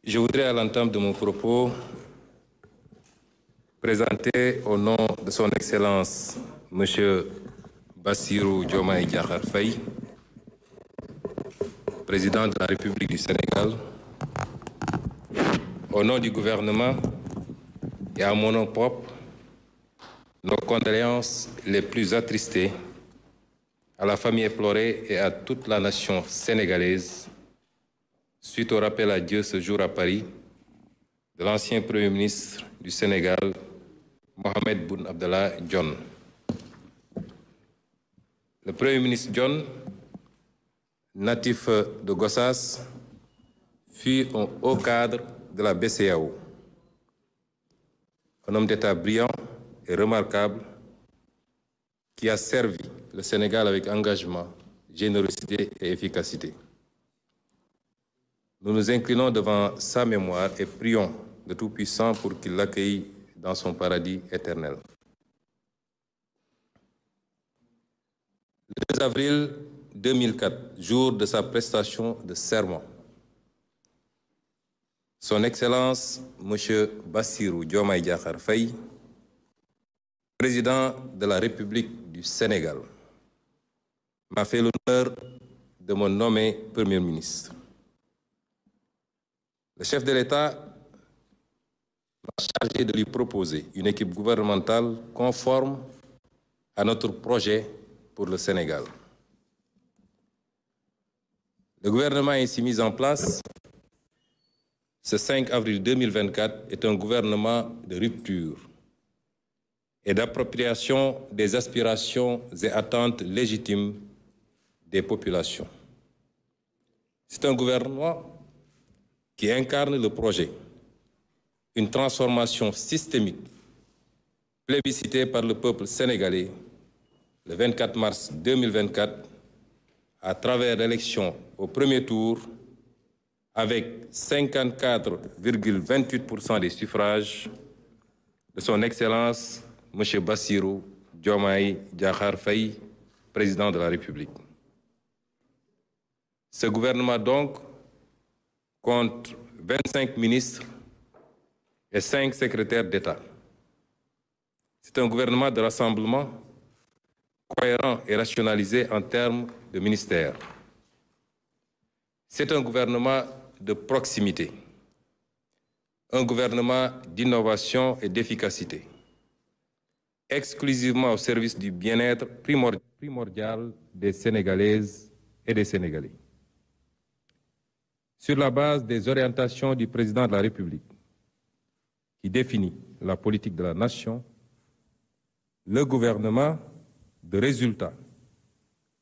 Je voudrais à l'entame de mon propos présenter au nom de son Excellence M. Bassirou Diomaye Diakhar Faye, président de la République du Sénégal, au nom du gouvernement et à mon nom propre, nos condoléances les plus attristées à la famille éplorée et à toute la nation sénégalaise suite au rappel à Dieu ce jour à Paris de l'ancien Premier ministre du Sénégal, Mohamed Boun Abdallah Dionne. Le Premier ministre Dionne, natif de Gossas, fut un haut cadre de la BCEAO. Un homme d'État brillant et remarquable qui a servi le Sénégal avec engagement, générosité et efficacité. Nous nous inclinons devant sa mémoire et prions le Tout-Puissant pour qu'il l'accueille dans son paradis éternel. Le 2 avril 2004, jour de sa prestation de serment, Son Excellence M. Bassirou Diomaye Diakhar Faye, président de la République du Sénégal, m'a fait l'honneur de me nommer Premier ministre. Le chef de l'État m'a chargé de lui proposer une équipe gouvernementale conforme à notre projet pour le Sénégal. Le gouvernement ainsi mis en place ce 5 avril 2024 est un gouvernement de rupture et d'appropriation des aspirations et attentes légitimes des populations. C'est un gouvernement qui incarne le projet, une transformation systémique plébiscitée par le peuple sénégalais le 24 mars 2024 à travers l'élection au premier tour avec 54,28% des suffrages de son Excellence M. Bassirou Diomaye Diakhar Faye, président de la République. Ce gouvernement donc compte 25 ministres et 5 secrétaires d'État. C'est un gouvernement de rassemblement cohérent et rationalisé en termes de ministères. C'est un gouvernement de proximité, un gouvernement d'innovation et d'efficacité, exclusivement au service du bien-être primordial des Sénégalaises et des Sénégalais. Sur la base des orientations du président de la République, qui définit la politique de la nation, le gouvernement de résultats,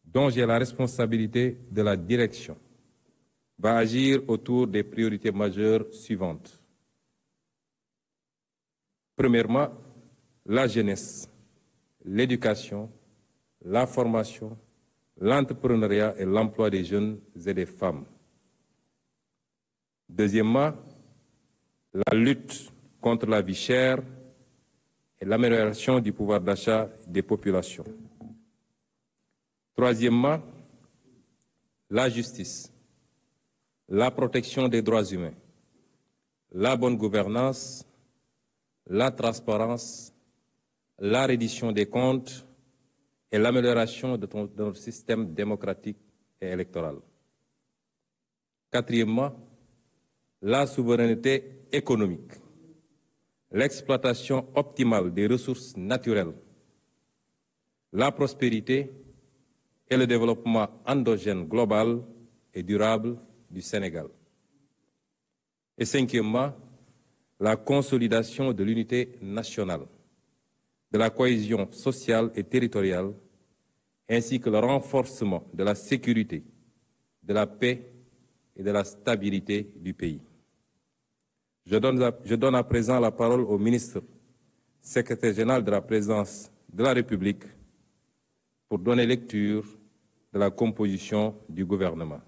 dont j'ai la responsabilité de la direction, va agir autour des priorités majeures suivantes. Premièrement, la jeunesse, l'éducation, la formation, l'entrepreneuriat et l'emploi des jeunes et des femmes. Deuxièmement, la lutte contre la vie chère et l'amélioration du pouvoir d'achat des populations. Troisièmement, la justice, la protection des droits humains, la bonne gouvernance, la transparence, la reddition des comptes et l'amélioration de notre système démocratique et électoral. Quatrièmement, la souveraineté économique, l'exploitation optimale des ressources naturelles, la prospérité et le développement endogène global et durable du Sénégal. Et cinquièmement, la consolidation de l'unité nationale, de la cohésion sociale et territoriale, ainsi que le renforcement de la sécurité, de la paix et de la stabilité du pays. Je donne à présent la parole au ministre, secrétaire général de la présidence de la République, pour donner lecture de la composition du gouvernement.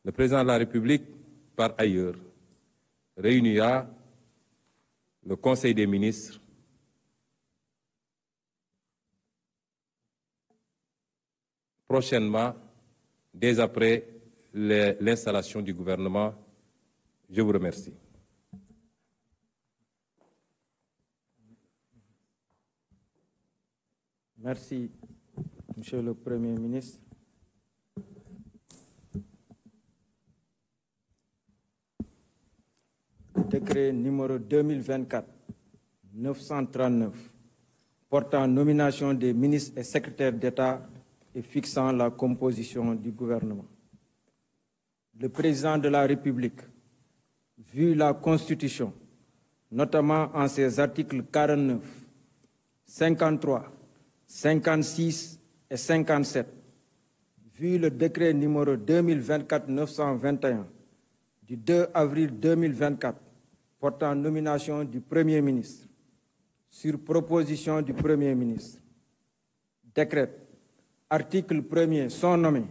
Le président de la République, par ailleurs, réunira le Conseil des ministres prochainement, dès après l'installation du gouvernement Je vous remercie. Merci, Monsieur le Premier ministre. Décret numéro 2024-939 portant nomination des ministres et secrétaires d'État et fixant la composition du gouvernement. Le président de la République, vu la Constitution, notamment en ses articles 49, 53, 56 et 57, vu le décret numéro 2024-921 du 2 avril 2024 portant nomination du Premier ministre, sur proposition du Premier ministre, décrète, article 1er, sont nommés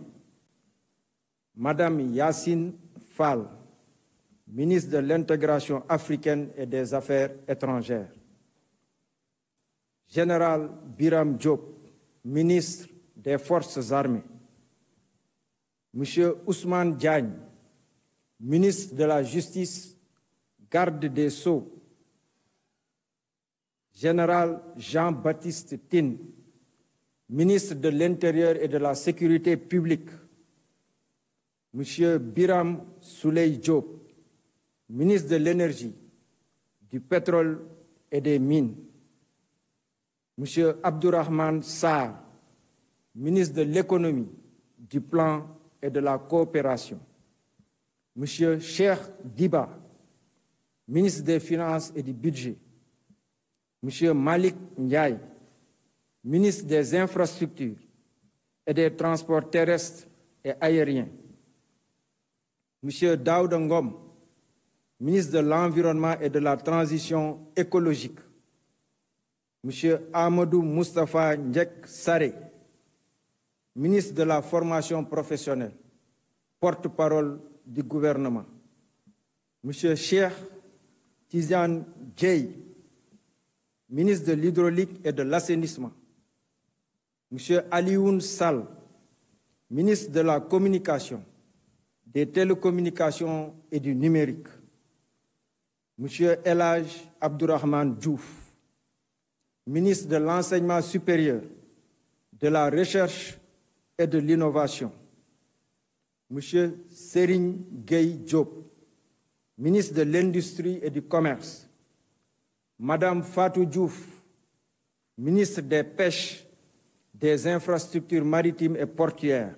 Madame Yacine Fall, ministre de l'Intégration africaine et des Affaires étrangères, Général Biram Diop, ministre des Forces armées, Monsieur Ousmane Diagne, ministre de la Justice, garde des Sceaux, Général Jean-Baptiste Tine, ministre de l'Intérieur et de la Sécurité publique, Monsieur Biram Souley Diop, ministre de l'Énergie, du Pétrole et des Mines, Monsieur Abdourahmane Sarr, ministre de l'Économie, du Plan et de la Coopération, Monsieur Cheikh Diba, ministre des Finances et du Budget, Monsieur Malik Ndiaye, ministre des Infrastructures et des Transports terrestres et aériens, Monsieur Daouda Ngom, ministre de l'Environnement et de la Transition écologique, Monsieur Amadou Moustapha Ndiek Saré, ministre de la Formation professionnelle, porte-parole du gouvernement, Monsieur Cheikh Tidiane Dièye, ministre de l'Hydraulique et de l'Assainissement, Monsieur Alioune Sall, ministre de la Communication, des Télécommunications et du Numérique, Monsieur El Hadj Abdourahmane Diouf, ministre de l'Enseignement supérieur, de la Recherche et de l'Innovation, Monsieur Serigne Gueye Diop, ministre de l'Industrie et du Commerce, Madame Fatou Diouf, ministre des Pêches, des Infrastructures maritimes et portuaires,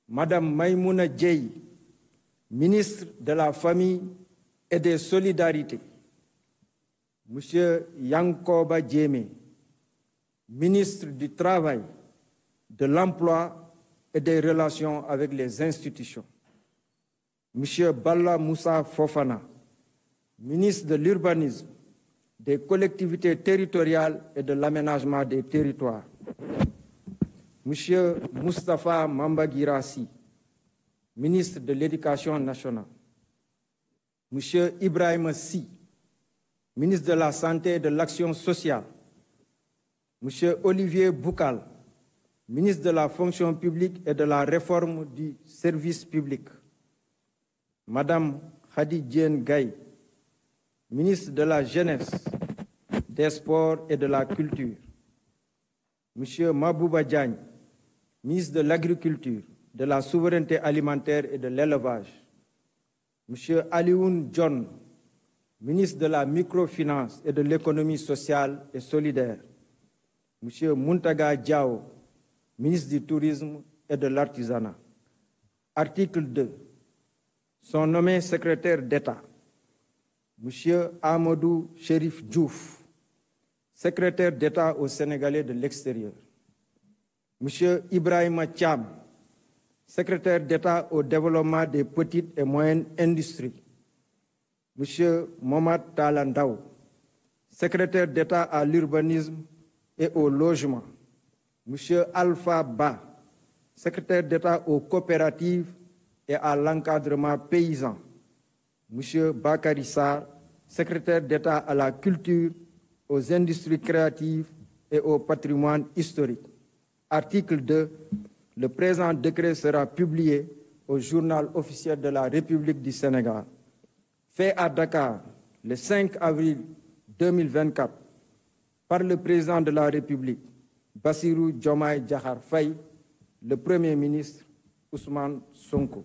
Madame Maïmouna Dièye, ministre de la Famille et des Solidarités, Monsieur Yankoba Diémé, ministre du Travail, de l'Emploi et des Relations avec les institutions, Monsieur Balla Moussa Fofana, ministre de l'Urbanisme, des Collectivités territoriales et de l'Aménagement des territoires, Monsieur Moustapha Mamba Guirassy, ministre de l'Éducation nationale, Monsieur Ibrahima Sy, ministre de la Santé et de l'Action sociale, Monsieur Olivier Boukal, ministre de la Fonction publique et de la Réforme du service public, Madame Khady Diène Gaye, ministre de la Jeunesse, des Sports et de la Culture, Monsieur Mabouba Diagne, ministre de l'Agriculture, de la Souveraineté alimentaire et de l'Élevage, Monsieur Alioune John, ministre de la Microfinance et de l'Économie sociale et solidaire, Monsieur Muntaga Diao, ministre du Tourisme et de l'Artisanat. Article 2. Sont nommés secrétaires d'État Monsieur Amadou Chérif Diouf, secrétaire d'État aux Sénégalais de l'extérieur, Monsieur Ibrahima Thiam, secrétaire d'État au développement des petites et moyennes industries, Monsieur Momad Talandao, secrétaire d'État à l'urbanisme et au logement, Monsieur Alpha Ba, secrétaire d'État aux coopératives et à l'encadrement paysan, Monsieur Bakary Sarr, secrétaire d'État à la culture, aux industries créatives et au patrimoine historique. Article 2. Le présent décret sera publié au journal officiel de la République du Sénégal fait à Dakar le 5 avril 2024 par le président de la République, Bassirou Diomaye Diakhar Faye, le Premier ministre Ousmane Sonko.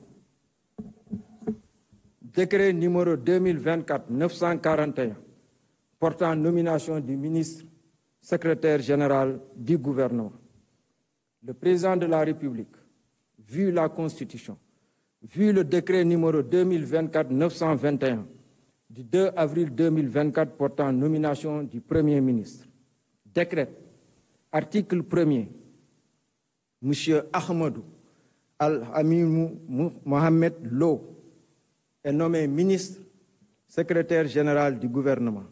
Décret numéro 2024-941 portant nomination du ministre secrétaire général du gouvernement. Le président de la République, vu la Constitution, vu le décret numéro 2024-921 du 2 avril 2024 portant nomination du Premier ministre, décrète, article 1er, M. Ahmadou Al-Amimou Mohamed Lo est nommé ministre secrétaire général du gouvernement.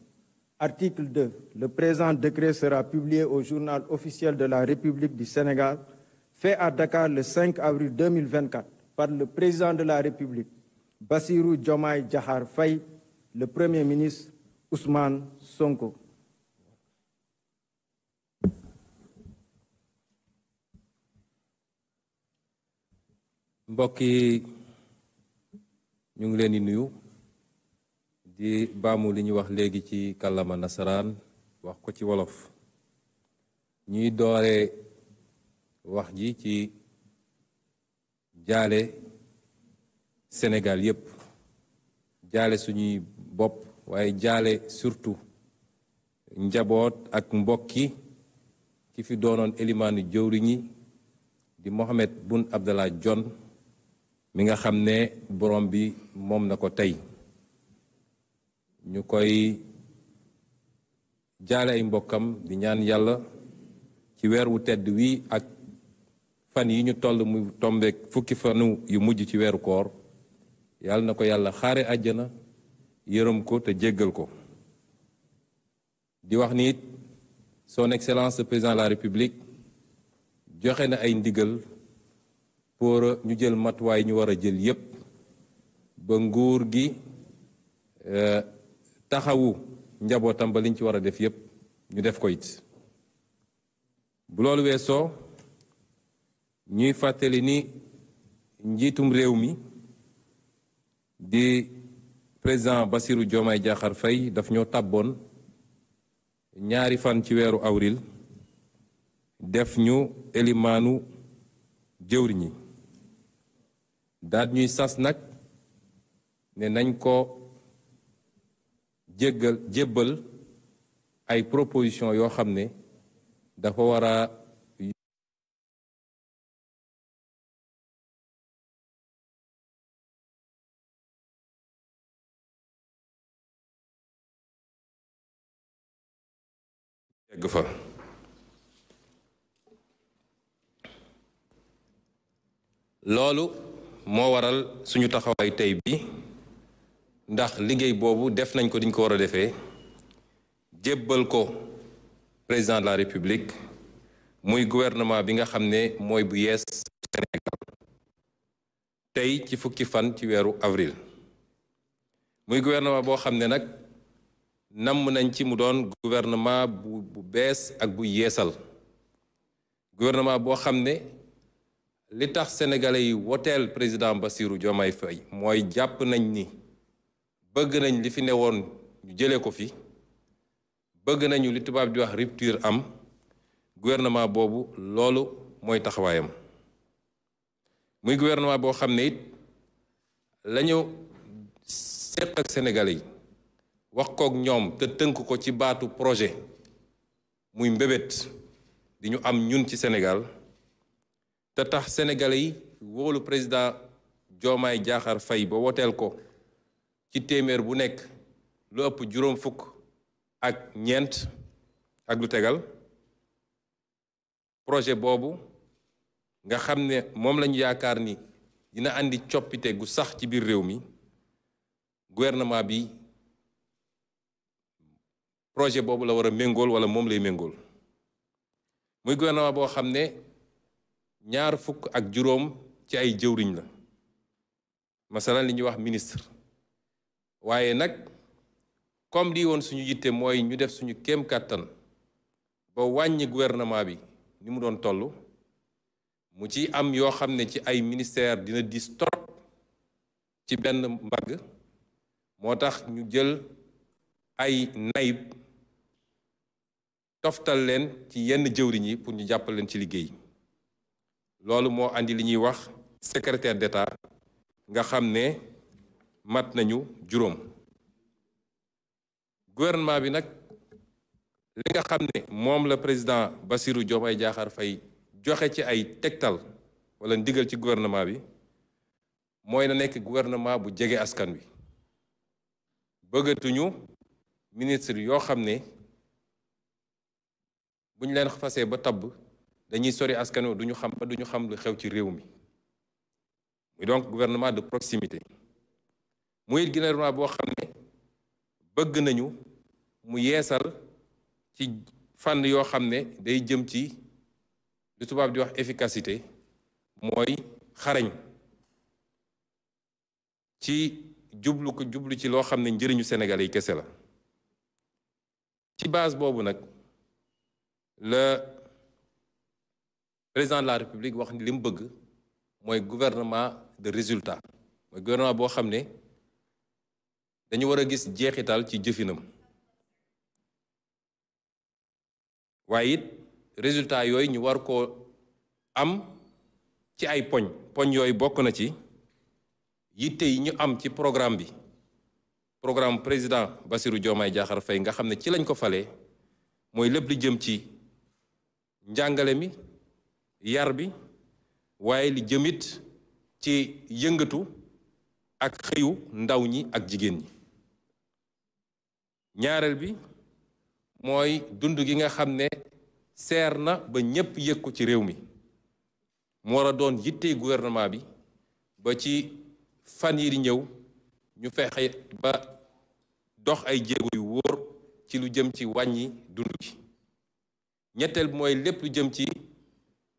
Article 2. Le présent décret sera publié au journal officiel de la République du Sénégal, fait à Dakar le 5 avril 2024 par le président de la République, Bassirou Diomaye Diakhar Faye, le Premier ministre Ousmane Sonko. mbokk yi ñu ngi leen di nuyu di baamu li ñu wax léegi ci kàllaama nasaraan wax ko ci wolof ñuy doore wax ji ci jaale Sénégal yépp jaale suñuy bopp waaye jaale surtout njaboot ak mbokki ki fi doonoon élimaanu jëwriñi di Mohamed Boun Abdallah Dionne mi nga xam ne borom bi moom na ko tey ñu koy jaale ay mbokkam di ñaan yàlla ci weer wu tedd wi ak fan yi ñu toll mu tombeek fukki fanu yu mujj ci weeru koor yàlla na ko yàlla xaare àjjana yërëm ko te jéggal ko di wax ni it son excellence le président de la république joxe na ay ndigal pour ñu jël matuwaay ñu war a jël yépp ba nguur gi taxawu njabootam ba liñ ci war a def yépp ñu def ko it bu loolu weesoo ñuy fàttali ni njiitum réew mi di président Bassirou Diomaye Diakhar Faye daf ñoo tàbboon ñaari fan ci weeru avril def ñu élimaanu jëwriñi daat ñuy sas nag ne nañ ko jébbal ay proposition yoo xam ne dafa war a yegg fa loolu moo waral suñu taxawaay tey bi ndax liggéey boobu def nañ ko diñ ko war a defee jébbal ko président de la république muy gouvernement bi nga xam ne mooy bu yees Sénégal tey ci fukki fan ci weeru avril muy gouvernement boo xam ne nag namm nañ ci mu doon gouvernement bu bees ak bu yeesal gouvernement boo xam ne li tax sénégalais yi woteel président Bassirou Diomaye Faye mooy jàpp nañ ni bëgg nañ li fi newoon ñu jëlee ko fi bëgg nañu li tubaab di wax rupture am gouvernement boobu loolu mooy taxawaayam muy gouvernement boo xam ne it lañu seq ak sénégalais yi wax kook ñoom te tënk ko ci baatu projet muy mbébét di ñu am ñun ci Sénégal te tax sénégalais yi wóolu président Diomaye Diakhar Faye ba woteel ko ci téeméer bu nekk lu ëpp juróom fukk ak ñeent ak lu tegal projet boobu nga xam ne moom lañu yaakaar ni dina andi coppite gu sax ci biir réew mi gouvernement bi projet boobu la war a méngool wala moom lay méngool muy gouvernement boo xam ne ñaar fukk ak juróom ci ay jëwriñ la masalan li ñuy wax ministre waaye nag comme di woon suñu yitte mooy ñu def suñu kéem kàttan ba wàññi gouvernement bi ni mu doon toll mu ci am yoo xam ne ci ay ministère dina dis trop ci benn mbagg moo tax ñu jël ay nayib toftal leen ci yenn jëwriñ yi pour ñu jàppal leen ci liggéey loolu moo andi li ñuy wax secrétaire d'État nga xam ne mat nañu juróom gouvernement bi nag li nga xam ne moom la président Bassirou Diomaye Diakhar Faye joxe ci ay tegtal wala ndigal ci gouvernement bi mooy na nekk gouvernement bu jege askan wi bëggatuñu ministre yoo xam ne bu ñu leen fasee ba tabb dañuy sori askan wi duñu xam lu xew ci réew mi muy donc gouvernement de proximité muy gouvernement boo xam ne bëgg nañu mu yeesal ci fànn yoo xam ne day jëm ci lu tubaab di wax efficacité mooy xarañ ci jublu ci loo xam ne njëriñu Sénégalais yi kese la ci base boobu nag le président de la République wax ni li mu bëgg mooy gouvernement de résultat mooy gouvernement boo xam ne dañu war a gis jeexital ci jëfinam waaye it résultat yooyu ñu war koo am ci ay poñ yooyu bokk na ci yitte yi ñu am ci programme bi programme président Bassirou Diomaye Diakhar Faye nga xam ne ci lañ ko falee mooy lépp li jëm ci njàngale mi yar bi waaye li jëmit ci yëngatu ak xëyu ndaw ñi ak jigéen ñi ñaareel bi mooy dund gi nga xam ne seer na ba ñépp yëg ko ci réew mi mu war a doon yittey gouvernement bi ba ci fan yi di ñëw ñu fexe ba dox ay jéego yu wóor ci lu jëm ci wàññi dund gi ñetteel bi mooy lépp lu jëm ci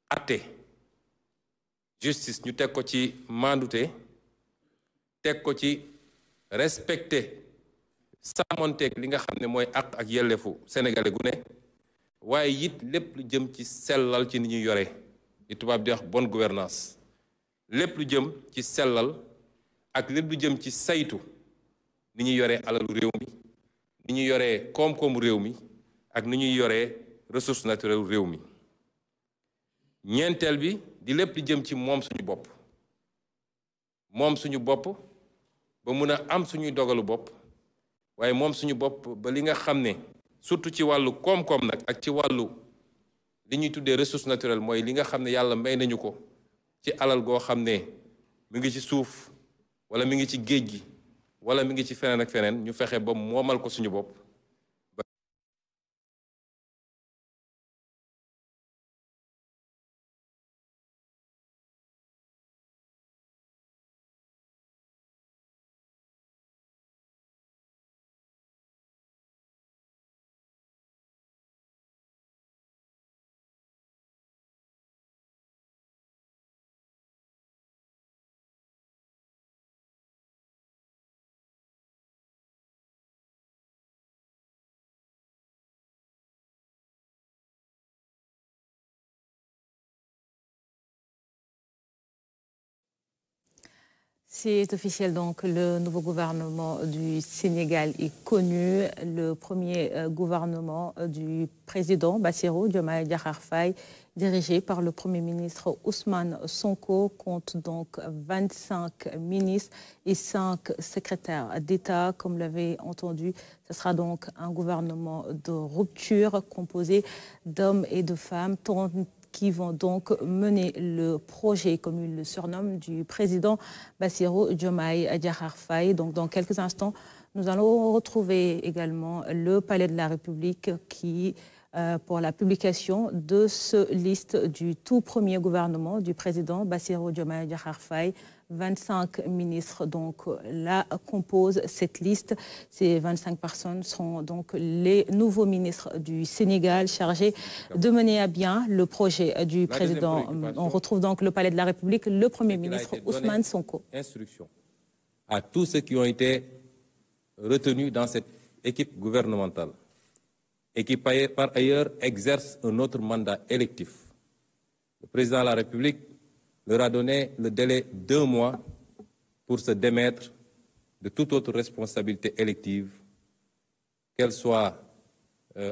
atte justice ñu teg ko ci maandute teg ko ci respecté sàmmonteeg li nga xam ne mooy àq ak yelleefu sénégalais gu ne waaye it lépp lu jëm ci sellal ci ni ñuy yore li tubaab di wax bonne gouvernance lépp lu jëm ci sellal ak lépp lu jëm ci saytu ni ñuy yoree alalu réew mi ni ñuy yoree koom-koomu réew mi ak ni ñuy yoree ressource naturelle réew mi ñeenteel bi di lépp lu jëm ci moom suñu bopp ba mun a am suñuy dogalu bopp waaye moom suñu bopp ba li nga xam ne surtout ci wàllu koom-koom nag ak ci wàllu li ñuy tuddee ressource naturelle mooy li nga xam ne yàlla may nañu ko ci alal goo xam ne mi ngi ci suuf wala mi ngi ci géej gi wala mi ngi ci feneen ak feneen ñu fexe ba moomal ko suñu bopp. C'est officiel, donc le nouveau gouvernement du Sénégal est connu. Le premier gouvernement du président Bassirou Diomaye Diakhar Faye, dirigé par le Premier ministre Ousmane Sonko, compte donc 25 ministres et 5 secrétaires d'État. Comme vous l'avez entendu, ce sera donc un gouvernement de rupture composé d'hommes et de femmes, qui vont donc mener le projet, comme il le surnomme, du président Bassirou Diomaye Diakhar Faye. Donc, dans quelques instants, nous allons retrouver également le Palais de la République qui, pour la publication de ce liste du tout premier gouvernement du président Bassirou Diomaye Diakhar Faye. 25 ministres donc là composent cette liste. Ces 25 personnes seront donc les nouveaux ministres du Sénégal chargés de mener à bien le projet du président. On retrouve donc le Palais de la République, le Premier ministre Ousmane Sonko. Instruction à tous ceux qui ont été retenus dans cette équipe gouvernementale et qui par ailleurs exercent un autre mandat électif. Le président de la République leur a donné le délai d'1 mois pour se démettre de toute autre responsabilité élective, qu'elle soit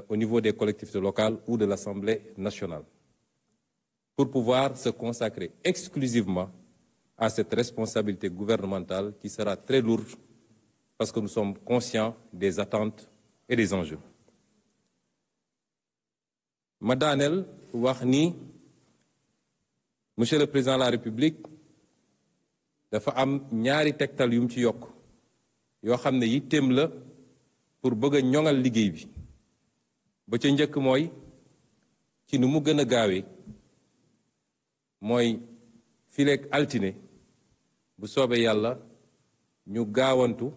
au niveau des collectivités locales ou de l'Assemblée nationale, pour pouvoir se consacrer exclusivement à cette responsabilité gouvernementale qui sera très lourde parce que nous sommes conscients des attentes et des enjeux. ma daaneel wax ni monsieur le président de la République dafa am ñaari tegtal yum ci yokk yoo xam ne yitteem la pour bëgg a ñoŋal liggéey bi ba ca njëkk mooy ci nu mu gën a gaawee mooy fileeg altine bu soobee yàlla ñu gaawantu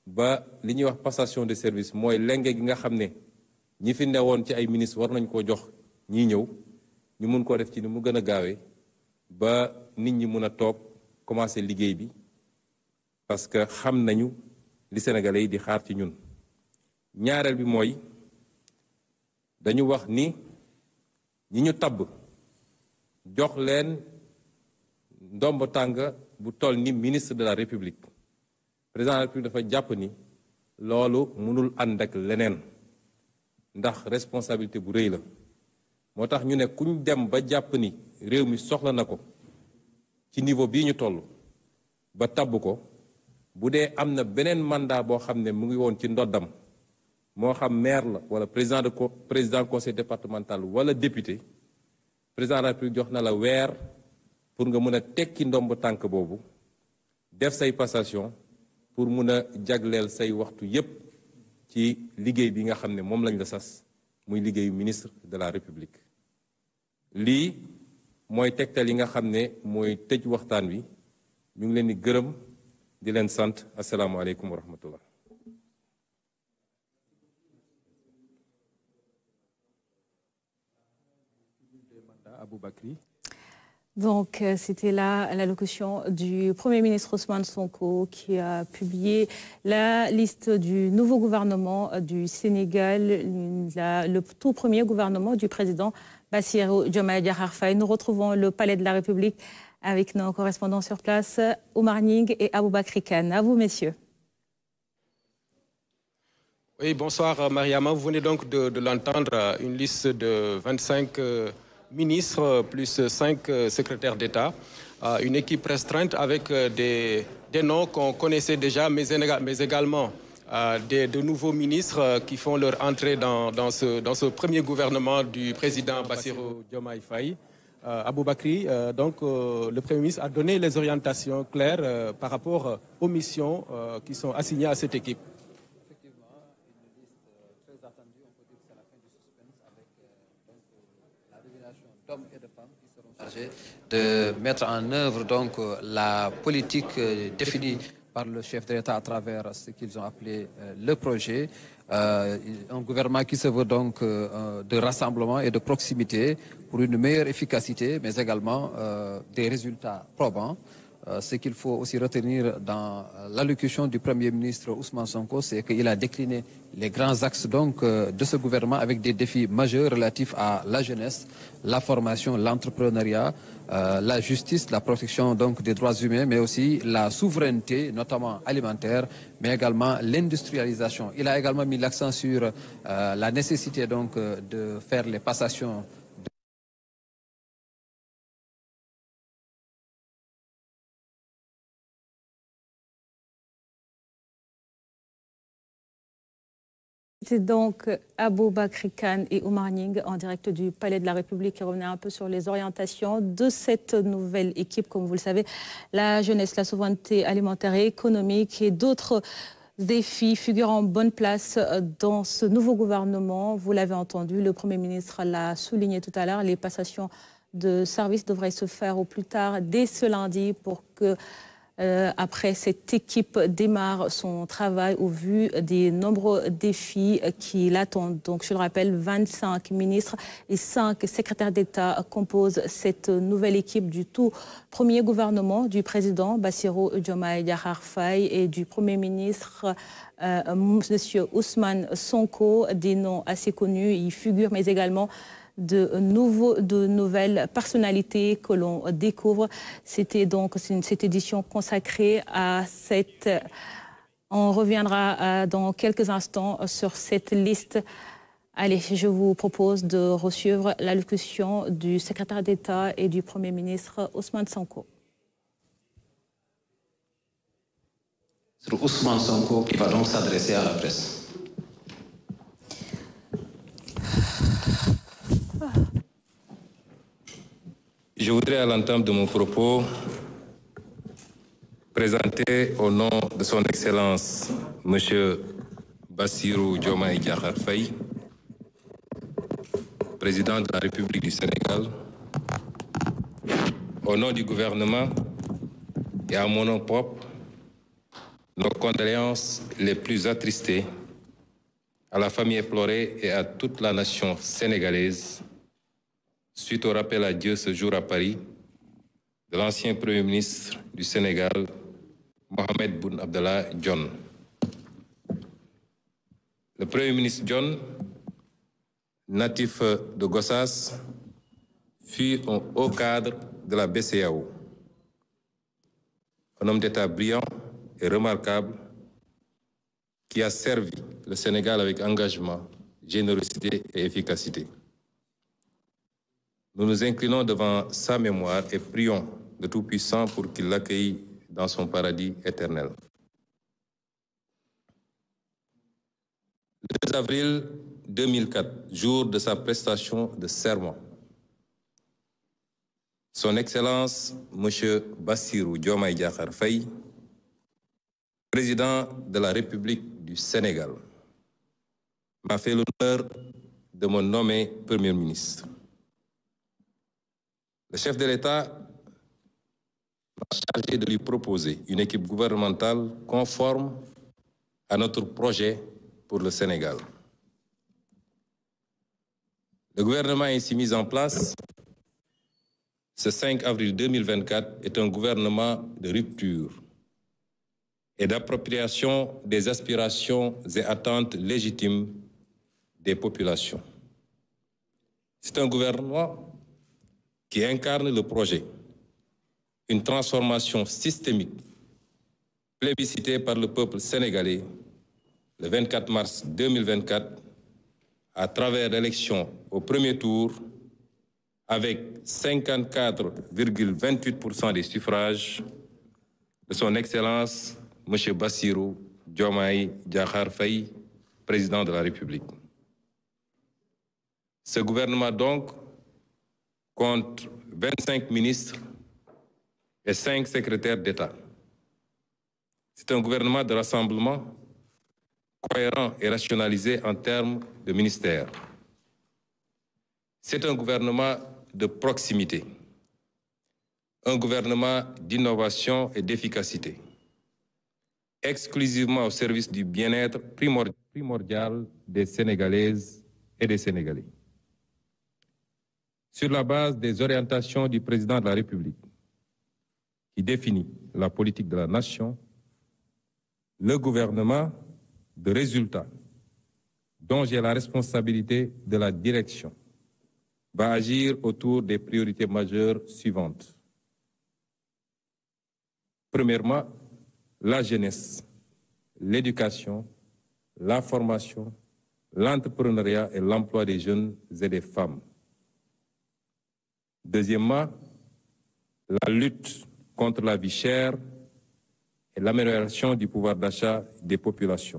ba li ñuy wax passation de service mooy lenge gi nga xam ne ñi fi newoon ci ay ministre war nañ koo jox ñii ñëw ñu mun koo def ci ni mu gën a gaawee ba nit ñi mun a toog commencer liggéey bi parce que xam nañu li Sénégalais yi di xaar ci ñun. ñaareel bi mooy dañu wax ni ñi ñu tabb jox leen ndomb tàng bu toll ni ministre de la République président de la République dafa jàpp ni loolu mënul ànd ak leneen ndax responsabilité bu rëy la moo tax ñu ne kuñ dem ba jàpp ni réew mi soxla na ko ci niveau bii ñu toll ba tabb ko bu dee am na beneen mandat boo xam ne mu ngi woon ci ndoddam moo xam maire la wala président conseil départemental wala député président de la République jox na la weer pour nga mën a tekki ndomb tànk boobu def say passation pour mun a jagleel say waxtu yépp ci liggéey bi nga xam ne moom lañ la sas muy liggéeyu ministre de la République. lii mooy tegtal yi nga xam ne mooy tëj waxtaan wi ñu ngi leen di gërëm di leen sant asalaamualeykum wa rahmatullah. Donc, c'était là l'allocution du Premier ministre Ousmane Sonko qui a publié la liste du nouveau gouvernement du Sénégal, le tout premier gouvernement du président Bassirou Diomaye Diakhar Faye. Nous retrouvons le Palais de la République avec nos correspondants sur place, Oumar Nying et Aboubakry Kane. À vous, messieurs. Oui, bonsoir Mariama. Vous venez donc de l'entendre, une liste de 25 ministres plus 5 secrétaires d'État, une équipe restreinte avec des noms qu'on connaissait déjà, mais également de nouveaux ministres qui font leur entrée dans ce premier gouvernement du président Bassirou Diomaye Faye. Aboubakry, donc le Premier ministre a donné les orientations claires par rapport aux missions qui sont assignées à cette équipe. D'hommes et de femmes qui seront chargés de mettre en œuvre donc la politique définie par le chef de l'État à travers ce qu'ils ont appelé le projet. Un gouvernement qui se veut donc de rassemblement et de proximité pour une meilleure efficacité, mais également des résultats probants. Ce qu'il faut aussi retenir dans l'allocution du Premier ministre Ousmane Sonko, c'est qu'il a décliné les grands axes donc de ce gouvernement avec des défis majeurs relatifs à la jeunesse, la formation, l'entrepreneuriat, la justice, la protection donc des droits humains, mais aussi la souveraineté, notamment alimentaire, mais également l'industrialisation. Il a également mis l'accent sur la nécessité donc de faire les passations. C'est donc Aboubakry Kane et Oumar Nying en direct du Palais de la République qui revenaient un peu sur les orientations de cette nouvelle équipe. Comme vous le savez, la jeunesse, la souveraineté alimentaire et économique et d'autres défis figurent en bonne place dans ce nouveau gouvernement. Vous l'avez entendu, le Premier ministre l'a souligné tout à l'heure, les passations de services devraient se faire au plus tard dès ce lundi pour que après, cette équipe démarre son travail au vu des nombreux défis qui l'attendent. Donc, je le rappelle, 25 ministres et 5 secrétaires d'État composent cette nouvelle équipe du tout premier gouvernement du président Bassirou Diomaye Diakhar Faye et du Premier ministre M. Ousmane Sonko, des noms assez connus. Il figure, mais également de nouvelles personnalités que l'on découvre. C'était donc cette édition consacrée à cette On reviendra dans quelques instants sur cette liste. Allez, je vous propose de suivre l'allocution du secrétaire d'État et du Premier ministre Ousmane Sonko. Ousmane Sonko qui va donc s'adresser à la presse. Je voudrais à l'entame de mon propos présenter au nom de son Excellence M. Bassirou Diomaye Diakhar Faye, président de la République du Sénégal, au nom du gouvernement et à mon nom propre, nos condoléances les plus attristées à la famille éplorée et à toute la nation sénégalaise suite au rappel à Dieu ce jour à Paris de l'ancien Premier ministre du Sénégal, Mohamed Boun Abdallah Dionne. Le Premier ministre Dionne, natif de Gossas, fut un haut cadre de la BCEAO. Un homme d'État brillant et remarquable qui a servi le Sénégal avec engagement, générosité et efficacité. Nous nous inclinons devant sa mémoire et prions le Tout-Puissant pour qu'il l'accueille dans son paradis éternel. Le 2 avril 2004, jour de sa prestation de serment, Son Excellence M. Bassirou Diomaye Diakhar Faye, président de la République du Sénégal, m'a fait l'honneur de me nommer Premier ministre. Le chef de l'État m'a chargé de lui proposer une équipe gouvernementale conforme à notre projet pour le Sénégal. Le gouvernement ainsi mis en place ce 5 avril 2024 est un gouvernement de rupture et d'appropriation des aspirations et attentes légitimes des populations. C'est un gouvernement qui incarne le projet, une transformation systémique plébiscitée par le peuple sénégalais le 24 mars 2024 à travers l'élection au premier tour avec 54,28% des suffrages de son Excellence M. Bassirou Diomaye Diakhar Faye, président de la République. Ce gouvernement donc compte 25 ministres et 5 secrétaires d'État. C'est un gouvernement de rassemblement cohérent et rationalisé en termes de ministères. C'est un gouvernement de proximité, un gouvernement d'innovation et d'efficacité, exclusivement au service du bien-être primordial des Sénégalaises et des Sénégalais. Sur la base des orientations du président de la République, qui définit la politique de la nation, le gouvernement de résultats, dont j'ai la responsabilité de la direction, va agir autour des priorités majeures suivantes. Premièrement, la jeunesse, l'éducation, la formation, l'entrepreneuriat et l'emploi des jeunes et des femmes. Deuxièmement, la lutte contre la vie chère et l'amélioration du pouvoir d'achat des populations.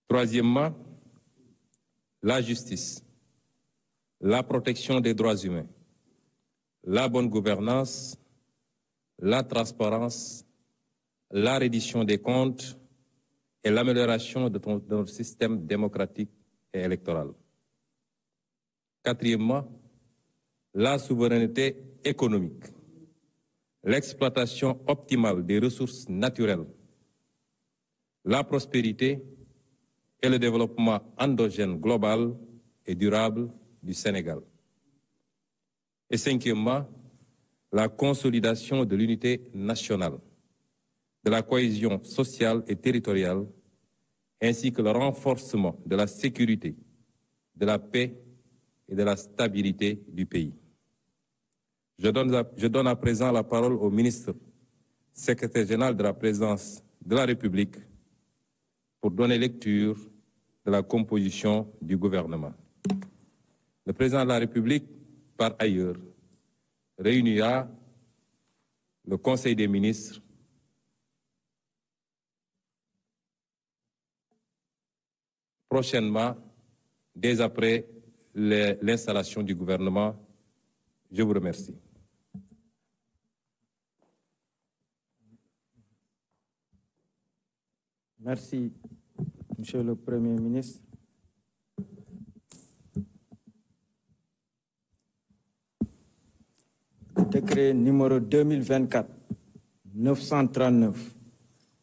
Troisièmement, la justice, la protection des droits humains, la bonne gouvernance, la transparence, la reddition des comptes et l'amélioration de notre système démocratique et électoral. Quatrièmement, la souveraineté économique, l'exploitation optimale des ressources naturelles, la prospérité et le développement endogène global et durable du Sénégal. Et cinquièmement, la consolidation de l'unité nationale, de la cohésion sociale et territoriale, ainsi que le renforcement de la sécurité, de la paix et de la stabilité du pays. Je donne à présent la parole au ministre, secrétaire général de la présidence de la République pour donner lecture de la composition du gouvernement. Le président de la République, par ailleurs, réunira le Conseil des ministres prochainement, dès après l'installation du gouvernement. Je vous remercie. Merci, Monsieur le Premier ministre. Décret numéro 2024-939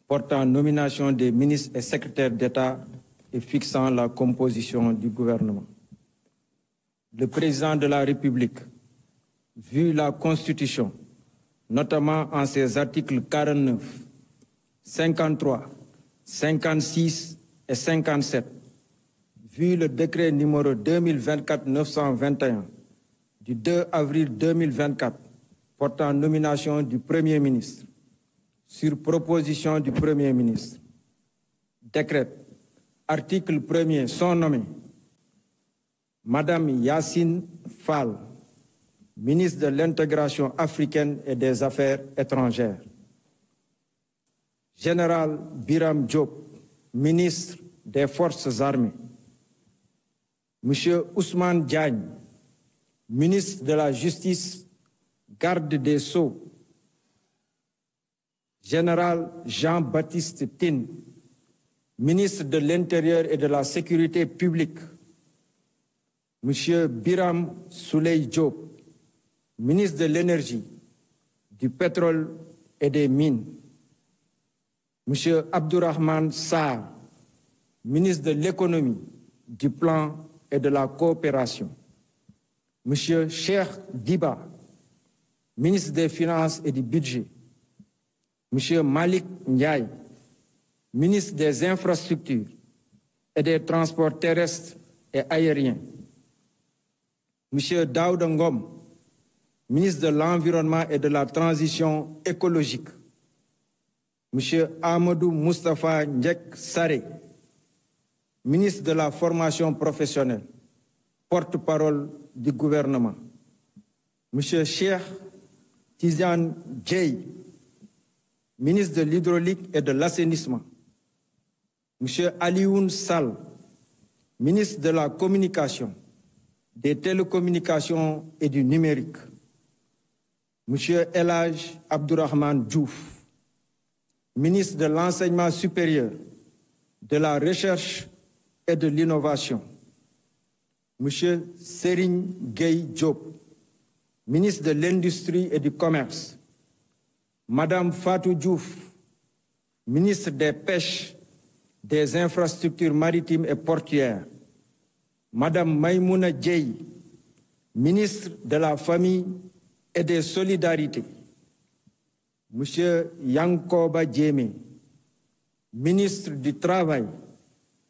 portant nomination des ministres et secrétaires d'État et fixant la composition du gouvernement. Le président de la République, vu la Constitution, notamment en ses articles 49, 53, 56 et 57, vu le décret numéro 2024-921 du 2 avril 2024 portant nomination du Premier ministre, sur proposition du Premier ministre, décrète, article 1er, sont nommés Madame Yacine Fall, ministre de l'Intégration africaine et des Affaires étrangères, Général Biram Diop, ministre des Forces armées, Monsieur Ousmane Diagne, ministre de la Justice, garde des Sceaux, Général Jean-Baptiste Tine, ministre de l'Intérieur et de la Sécurité publique, Monsieur Biram Souley Diop, ministre de l'Énergie, du Pétrole et des Mines, Monsieur Abdourahmane Sarr, ministre de l'Économie, du Plan et de la Coopération, Monsieur Cheikh Diba, ministre des Finances et du Budget, Monsieur Malik Ndiaye, ministre des Infrastructures et des Transports terrestres et aériens, Monsieur Daouda Ngom, ministre de l'Environnement et de la Transition écologique, Monsieur Amadou Moustapha Ndiek Saré, ministre de la Formation professionnelle, porte-parole du gouvernement, Monsieur Cheikh Tidiane Dièye, ministre de l'Hydraulique et de l'Assainissement, Monsieur Alioune Sall, ministre de la Communication, des Télécommunications et du Numérique, Monsieur El Hadj Abdourahmane Diouf, ministre de l'Enseignement supérieur, de la Recherche et de l'Innovation, Monsieur Serigne Gueye Diop, ministre de l'Industrie et du Commerce, Madame Fatou Diouf, ministre des Pêches, des Infrastructures maritimes et portuaires, Madame Maïmouna Dièye, ministre de la Famille et des Solidarités, Monsieur Yankoba Diémé, ministre du Travail,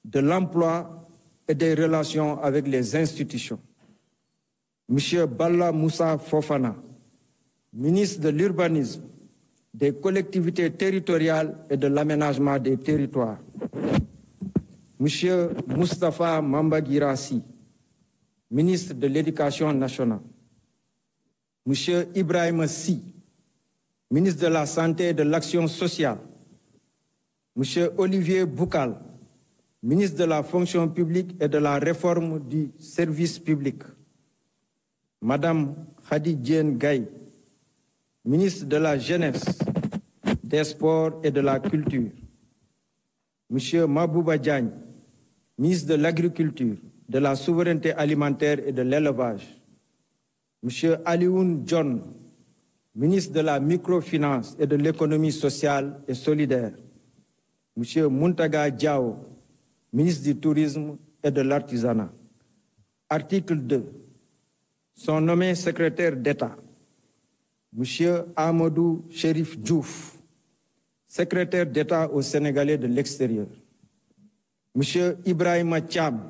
de l'Emploi et des Relations avec les institutions, Monsieur Balla Moussa Fofana, ministre de l'Urbanisme, des Collectivités territoriales et de l'Aménagement des territoires, Monsieur Moustapha Mamba Guirassy, ministre de l'Éducation nationale, Monsieur Ibrahima Sy, ministre de la Santé et de l'Action sociale, Monsieur Olivier Boukal, ministre de la Fonction publique et de la Réforme du service public, Madame Khady Diène Gaye, ministre de la Jeunesse, des Sports et de la Culture, Monsieur Mabouba Diagne, ministre de l'Agriculture, de la Souveraineté alimentaire et de l'Élevage, Monsieur Alioune John, ministre de la Microfinance et de l'Économie sociale et solidaire, Monsieur Muntaga Diao, ministre du Tourisme et de l'Artisanat. Article 2. Sont nommés secrétaires d'État Monsieur Amadou Chérif Diouf, secrétaire d'État au Sénégalais de l'extérieur, Monsieur Ibrahima Thiam,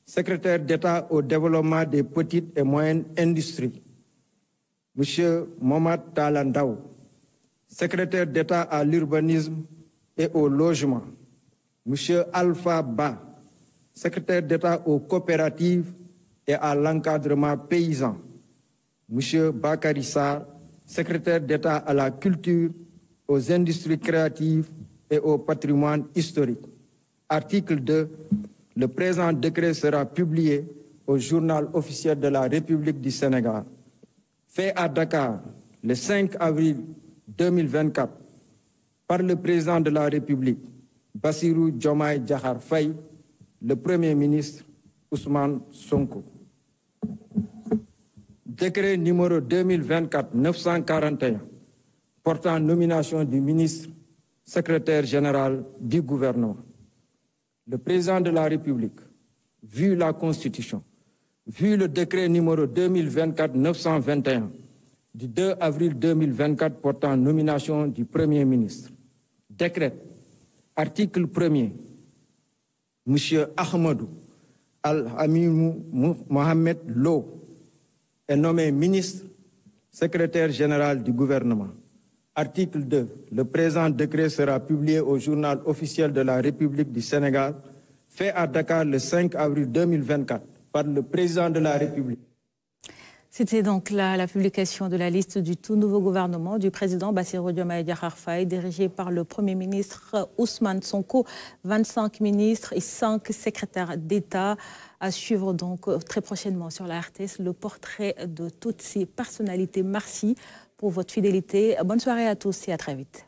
secrétaire d'État au développement des petites et moyennes industries, Monsieur Mohamed Talandaou, secrétaire d'État à l'urbanisme, et au logement, M. Alpha Ba, secrétaire d'État aux coopératives et à l'encadrement paysan, M. Bakary Sarr, secrétaire d'État à la culture, aux industries créatives et au patrimoine historique. Article 2. Le présent décret sera publié au journal officiel de la République du Sénégal. Fait à Dakar le 5 avril 2024 par le président de la République, Bassirou Diomaye Diakhar Faye, le Premier ministre Ousmane Sonko. Décret numéro 2024-941 portant nomination du ministre secrétaire général du gouvernement. Le président de la République, vu la Constitution, vu le décret numéro 2024-921 du 2 avril 2024 portant nomination du Premier ministre, décrète, article 1er, M. Ahmadou Al-Amimou Mohamed Lo est nommé ministre secrétaire général du gouvernement. Article 2. Le présent décret sera publié au journal officiel de la République du Sénégal, fait à Dakar le 5 avril 2024 par le président de la République. C'était donc la publication de la liste du tout nouveau gouvernement du président Bassirou Diomaye Diakhar Faye, dirigé par le Premier ministre Ousmane Sonko. 25 ministres et 5 secrétaires d'État. À suivre donc très prochainement sur la RTS le portrait de toutes ces personnalités. Merci pour votre fidélité. Bonne soirée à tous et à très vite.